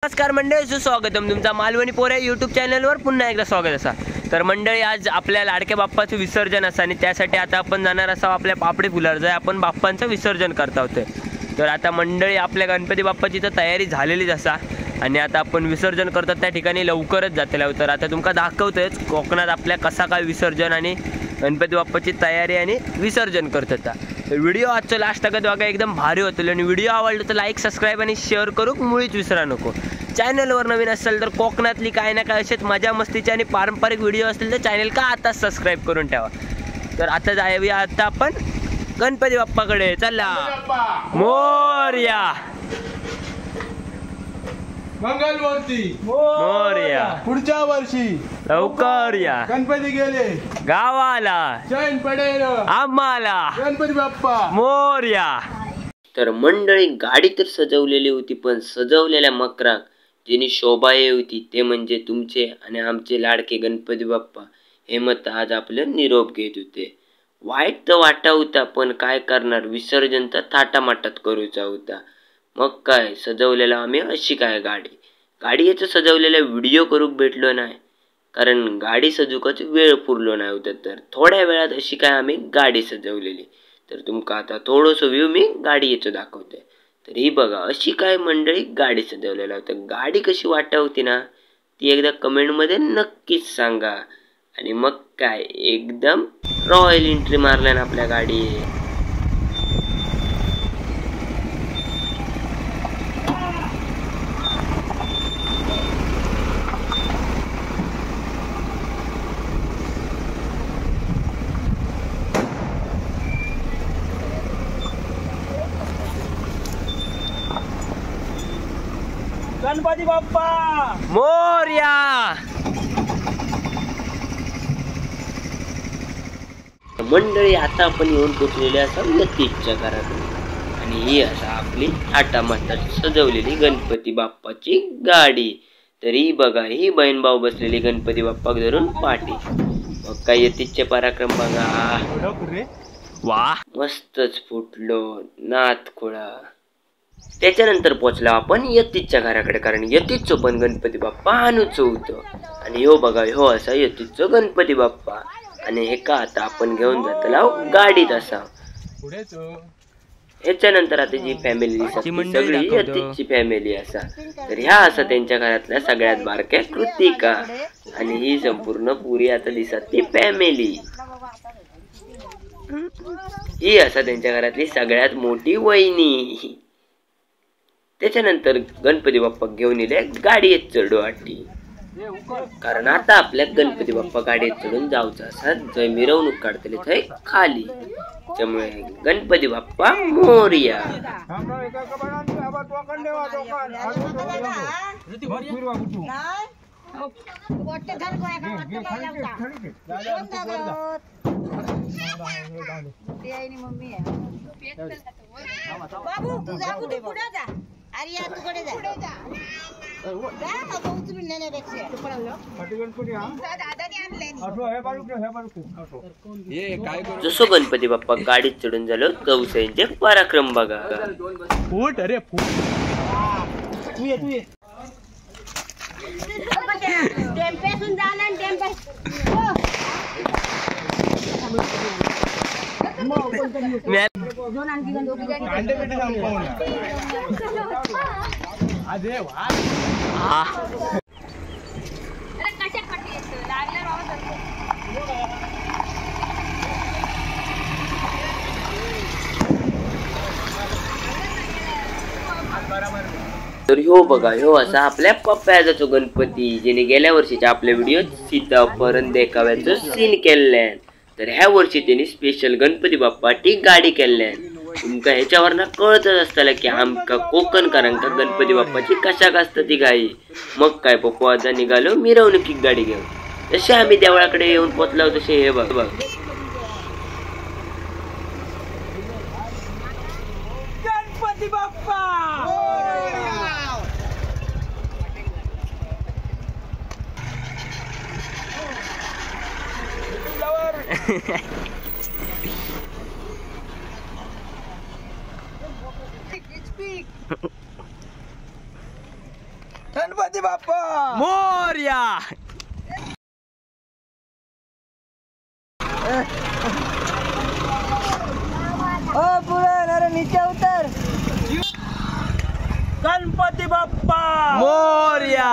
नमस्कार मंडळी, सुस्वागतम तुमचा मालवणी पोर यूट्यूब चॅनलवर पुन्हा एकदा स्वागत असा। तर मंडळी, आज आपल्या लाडक्या बाप्पाचं विसर्जन असा आणि त्यासाठी आता आपण जाणार असा आपल्या पापडी फुलावर जे आपण बाप्पांचं विसर्जन करता होते। तर आता मंडळी, आपल्या गणपती बाप्पाची तर तयारी झालेलीच असा आणि आता आपण विसर्जन करतात त्या ठिकाणी लवकरच जातले। तर आता तुमका दाखवतोच कोकणात आपल्या कसा काय विसर्जन आणि गणपती बाप्पाची तयारी आणि विसर्जन करतात। व्हिडिओ आजचा लास्ट तक बघा, एकदम भारी होतील आणि व्हिडिओ आवडला तर लाईक सबस्क्राईब आणि शेअर करूक मुळीच विसरा नको। चॅनलवर नवीन असेल तर कोकणातली काय ना काय असेच मजा मस्तीचे आणि पारंपरिक व्हिडिओ असतील तर चॅनल का आता सबस्क्राईब करून ठेवा। तर आता जाऊया आता आपण गणपती बाप्पाकडे। चला मोरया, मंगलमूर्ती मोरया, पुढच्या वर्षी लवकर या, गणपती गेले गावाला, चैन पडेल आम्हाला, गणपती बाप्पा मोरया। तर मंडळी, गाडी तर सजवलेली होती, पण सजवलेल्या मकराक जिनी शोभा होती ते म्हणजे तुमचे आणि आमचे लाडके गणपती बाप्पा हे मत आज आपलं निरोप घेत होते। वाईट तर वाटा होता, पण काय करणार, विसर्जन तर थाटामाटात करूचा होता। मग काय सजवलेला आम्ही अशी काय गाडी याचं सजवलेला व्हिडिओ करूक भेटलो नाही, कारण गाडी सजूकच वेळ पुरलो नाही होता। तर थोड्या वेळात अशी काय आम्ही गाडी सजवलेली। तर तुमका आता थोडंसं व्ह्यू मी गाडी याचं दाखवते। तर ही बघा, अशी काय मंडळी गाडी सजवलेला होता। गाडी कशी वाटा होती ना, ती एकदा कमेंटमध्ये नक्कीच सांगा। आणि मग काय, एकदम रॉयल एंट्री मारल्या ना आपल्या गाडी। गणपती बाप्पा मोरया। मंडळी, आता आपण येऊन पोचलेले असा यतीच्या घराकडे आणि ही असा आपली थाटामाटात सजवलेली गणपती बाप्पाची गाडी। तर ही बघा, ही बहीण भाऊ बसलेली गणपती बाप्पा धरून पाठी। मग काय यतीचे पराक्रम बघा, वा मस्तच फुटलो नाथ खोळा। त्याच्यानंतर पोचला आपण यतीच्या घराकडे, कारण यतीचं पण गणपती बाप्पा आणूच होतं। आणि ह्यो बघा, ह्यो असा यतीचं गणपती बाप्पा आणि हे का आता आपण घेऊन जातला गाडीत असा। ह्याच्यानंतर आता जी फॅमिली दिसत सगळी यतीची फॅमिली असा। तर ह्या असा त्यांच्या घरातल्या सगळ्यात बारक्या कृतिका आणि ही संपूर्ण पुरी आता दिसत ती फॅमिली। ही असा त्यांच्या घरातली सगळ्यात मोठी वहिनी। त्याच्यानंतर गणपती बाप्पा घेऊन इले गाडीत चढू वाटी, कारण आता आपल्या गणपती बाप्पा गाडीत चढून जाऊचा असा जय मिरवणूक काढतले थंय खाली। त्यामुळे गणपती बाप्पा मोरया। अरे या तू कडे जा जा नको उचलून नेण्यापेक्षा जसो गणपती बाप्पा गाडीत चढून झालो चौसाईंचे पराक्रम बघा। फूट अरे फूट, तू ये टेम्पेसून जा ना, टेम्पे तर ह्यो बघा, ह्यो असा आपल्या पप्प्याचा गणपती जिने गेल्या वर्षीच्या आपल्या व्हिडिओत सीतापहरण देखाव्याचं सीन केल्यान। तर ह्या वर्षी त्यांनी स्पेशल गणपती बाप्पाची गाडी केल्यान। तुमका ह्याच्यावरनं कळतच असताना की आमका कोकणकरांका गणपती बाप्पाची कशाक असतं ती घाई। मग काय, पप्पा आता निघालो मिरवणुकीत गाडी घेऊन। जसे आम्ही देवळाकडे येऊन पोचलो तसे हे बघ गणपती बाप्पा। गणपती बाप्पा मोरया. ओ पुरण अरे नीचे उतर. गणपती बाप्पा मोरया.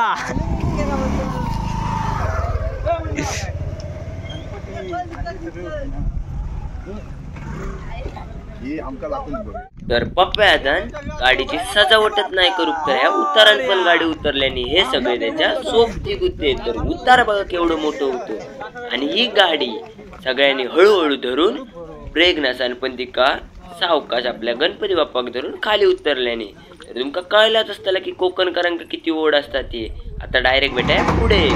तर पप्प्यादान गाडीची सजावटच नाही करू तर ह्या उतारात पण गाडी उतरल्याने हे सगळे त्याच्या सोबती गुत्ते. तर उतार बघा केवढं मोठं होतं आणि ही गाडी सगळ्यांनी हळूहळू धरून ब्रेक नसान पण ती कार सावकाश आपल्या गणपती बाप्पाक धरून खाली उतरल्याने. तर तुमका कळलाच असताना की कोकणकरांका किती ओढ असतात ते. आता डायरेक्ट भेटाय पुढे.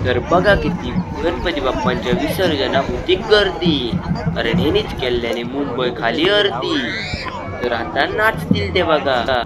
तर बघा किती गणपती बाप्पांच्या विसर्जना होती गर्दी. कारण हेनीच केल्याने मुंबई खाली अर्धी. तर आता नाचतील ते बघा.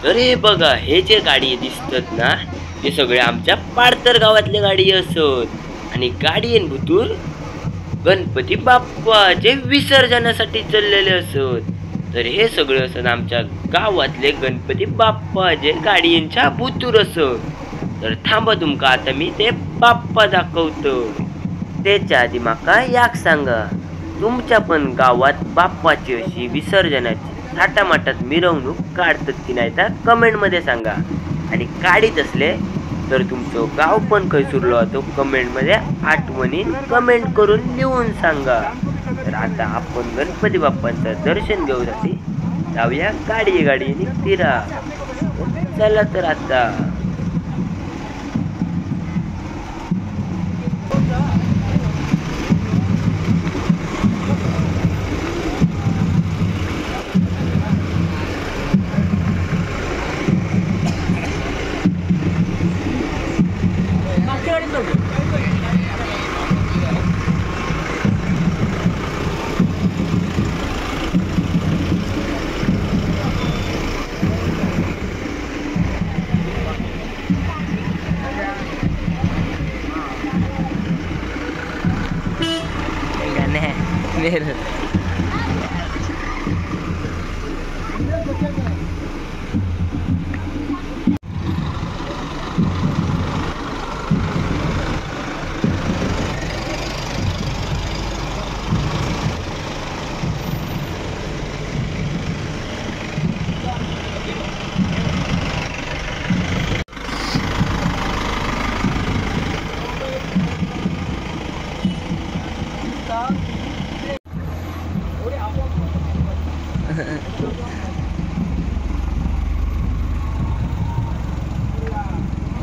तर हे बघा, हे जे गाडी दिसतात ना, ते सगळे आमच्या पाडतर गावातले गाडी असत. आणि गाडीन भुतूर गणपती बाप्पा जे विसर्जनासाठी चाललेले असत. तर हे सगळे असत आमच्या गावातले गणपती बाप्पा जे गाडींच्या भुतूर असत. तर थांबा, तुमका आता मी ते बाप्पा दाखवतो. त्याच्या आधी माका याक सांगा, तुमच्या पण गावात बाप्पाची अशी विसर्जनाची थाटामाटात मिरवणूक काढतात की नाही तर कमेंट मध्ये सांगा. आणि काढीत असले तर तुमचं गाव पण खैसूरलो होतो कमेंट मध्ये आठवणी कमेंट करून लिहून सांगा. तर आता आपण गणपती बाप्पांचं दर्शन घेऊसाठी जाऊया गाडीने फिरा. चला तर आता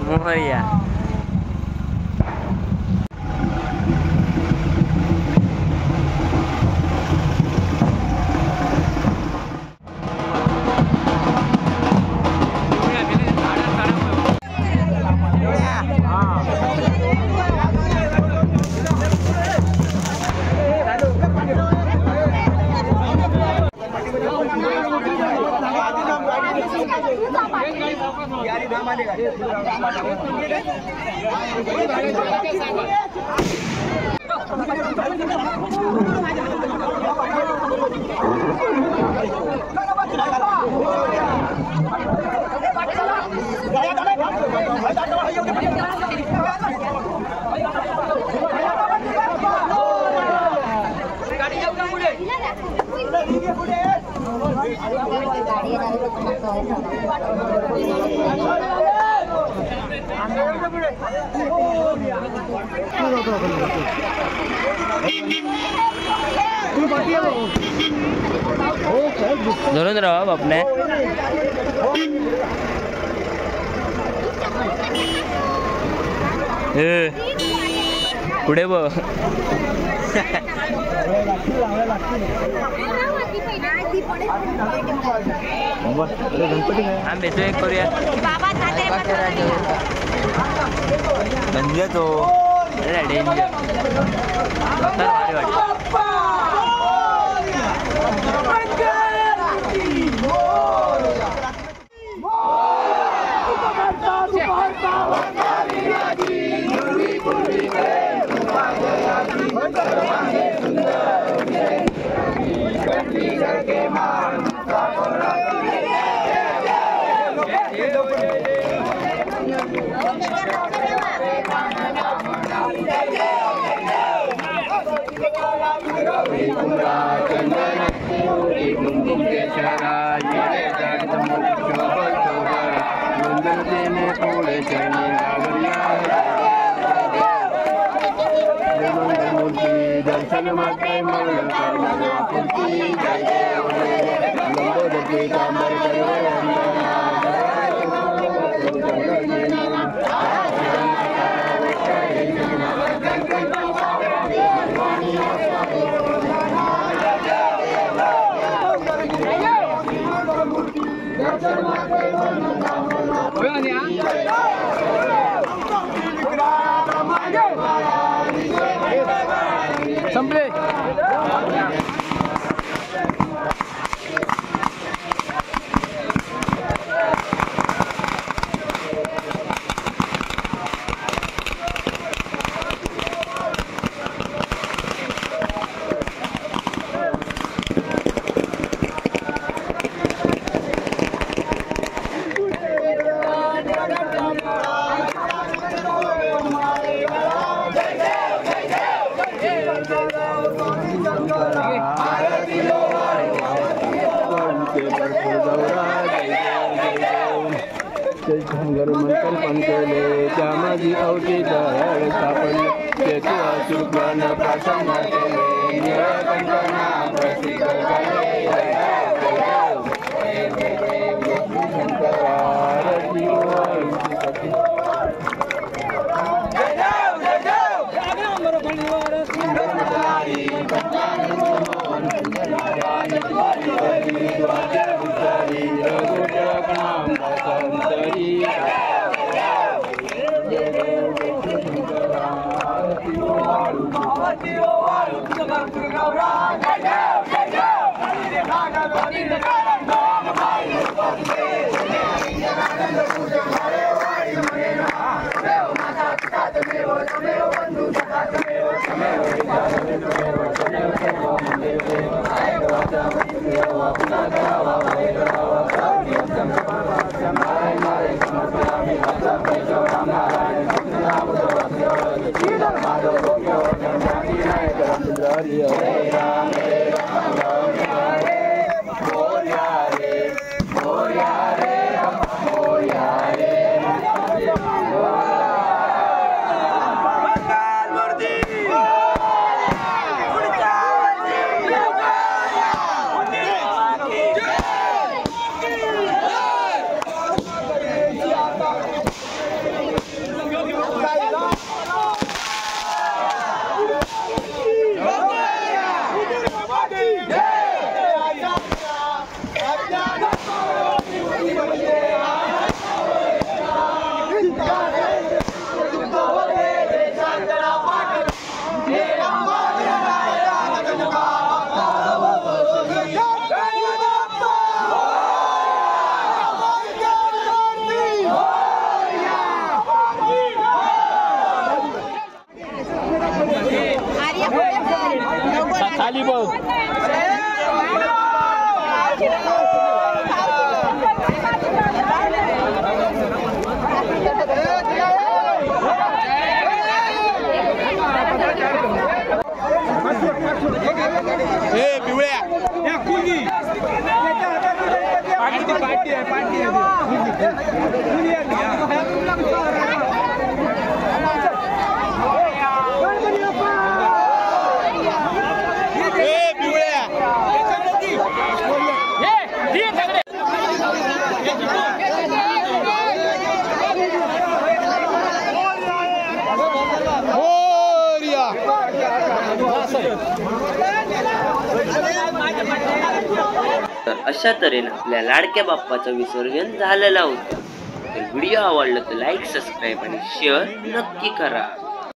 मोहरिया. धरून राहा बापने. पुढे बघ. आंबे तो एक करूया. म्हणजे तो डेंजर भारी वाटत. संपले. अतिशय धनगर मंथन पण केले त्या माझी अवघी दयाळ सापडले तेथे अचूकन प्रार्थना केले निळकंठना प्रसिद्ध झाले खाली बघ ए पिवळ्या या कुली पार्टी आहे तर अशा तऱ्हेने आपल्या लाडक्या बाप्पाचं विसर्जन झालेलं होतं. तर व्हिडिओ आवडला तर लाईक, सबस्क्राईब आणि शेअर नक्की करा.